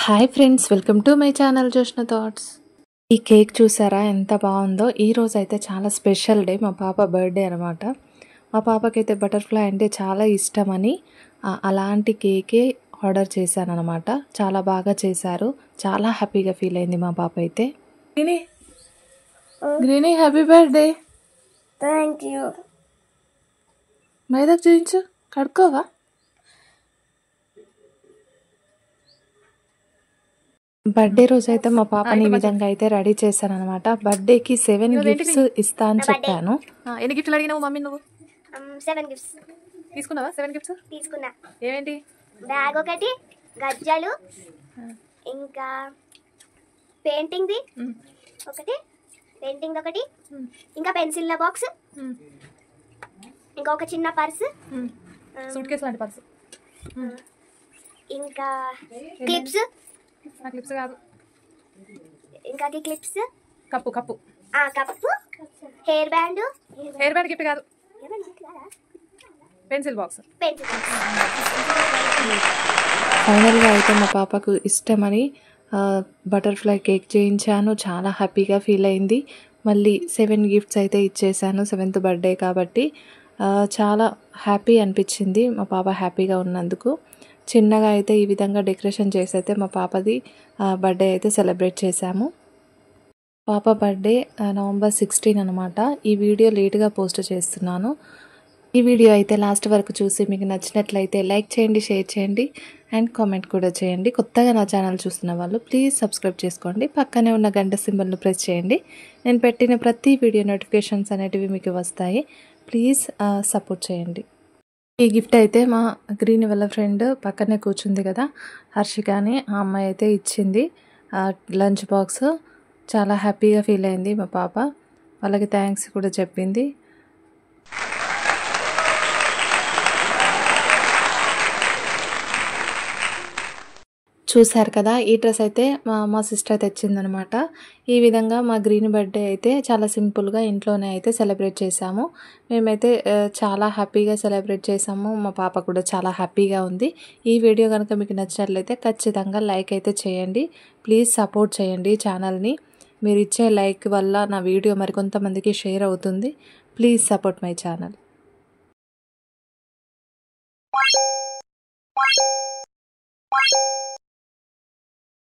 Hi friends, welcome to my channel Joshna thoughts. ఈ cake చూసారా ఎంత బాగుందో. ఈ రోజు అయితే చాలా స్పెషల్ డే, మా పాప బర్త్డే అనమాట. మా పాపకైతే బటర్ఫ్లై అంటే చాలా ఇష్టమని అలాంటి కేకే ఆర్డర్ చేశాను అనమాట. చాలా బాగా చేశారు, చాలా హ్యాపీగా ఫీల్ అయింది మా పాప అయితే. గ్రీనీ హ్యాపీ బర్త్డే. Thank you. మైదాకు చూపించు, కడుక్కోవా. బర్త్డే రోజు అయితే మా పాపని ఈ విధంగా అయితే రెడీ చేశాను అనమాట. బర్త్డేకి 7 గిఫ్ట్స్ ఇస్తా అని చెప్పాను. ఎన్ని గిఫ్ట్లు అడిగినావు మమ్మీ నువ్వు? 7 గిఫ్ట్స్ తీసుకున్నావా? 7 గిఫ్ట్స్ తీసుకున్నా. ఏమేంటి? బ్యాగ్ ఒకటి, గజ్జలు, ఇంకా పెయింటింగ్ది ఒకటి, పెయింటింగ్ ఒకటి, ఇంకా పెన్సిల్ల బాక్స్, ఇంకా ఒక చిన్న పర్స్, సూట్ కేసు లాంటి పర్సు, ఇంకా క్లిప్స్. క్లిప్స్ కాదు, ఇంకా clips, cup cup, hair band. Hair band gift కాదు, పెన్సిల్ బాక్స్. ఫైనల్గా అయితే మా పాపకు ఇష్టమని బటర్ఫ్లై కేక్ చేయించాను. చాలా హ్యాపీగా ఫీల్ అయింది. మళ్ళీ 7 గిఫ్ట్స్ అయితే ఇచ్చేసాను, 7th బర్త్డే కాబట్టి చాలా హ్యాపీ అనిపించింది మా పాప హ్యాపీగా ఉన్నందుకు. చిన్నగా అయితే ఈ విధంగా డెకరేషన్ చేసి అయితే మా పాపది బర్త్డే అయితే సెలబ్రేట్ చేశాము. పాప బర్త్డే నవంబర్ 16 అనమాట. ఈ వీడియో లేట్గా పోస్ట్ చేస్తున్నాను. ఈ వీడియో అయితే లాస్ట్ వరకు చూసి మీకు నచ్చినట్లయితే లైక్ చేయండి, షేర్ చేయండి అండ్ కామెంట్ కూడా చేయండి. కొత్తగా నా ఛానల్ చూస్తున్న వాళ్ళు ప్లీజ్ సబ్స్క్రైబ్ చేసుకోండి. పక్కనే ఉన్న గంట సింబల్ను ప్రెస్ చేయండి. నేను పెట్టిన ప్రతి వీడియో నోటిఫికేషన్స్ అనేటివి మీకు వస్తాయి. ప్లీజ్ సపోర్ట్ చేయండి. ఈ గిఫ్ట్ అయితే మా గ్రీన్ వాళ్ళ ఫ్రెండ్ పక్కనే కూర్చుంది కదా, హర్షిక అని, ఆ అమ్మాయి అయితే ఇచ్చింది లంచ్ బాక్స్. చాలా హ్యాపీగా ఫీల్ అయింది మా పాప. వాళ్ళకి థ్యాంక్స్ కూడా చెప్పింది. చూశారు కదా, ఈ డ్రెస్ అయితే మా సిస్టర్ తెచ్చిందనమాట. ఈ విధంగా మా గ్రీన్ బర్త్డే అయితే చాలా సింపుల్గా ఇంట్లోనే అయితే సెలబ్రేట్ చేశాము. మేమైతే చాలా హ్యాపీగా సెలబ్రేట్ చేసాము. మా పాప కూడా చాలా హ్యాపీగా ఉంది. ఈ వీడియో కనుక మీకు నచ్చినట్లయితే ఖచ్చితంగా లైక్ అయితే చేయండి. ప్లీజ్ సపోర్ట్ చేయండి ఛానల్ని. మీరు ఇచ్చే లైక్ వల్ల నా వీడియో మరికొంతమందికి షేర్ అవుతుంది. Please support my channel.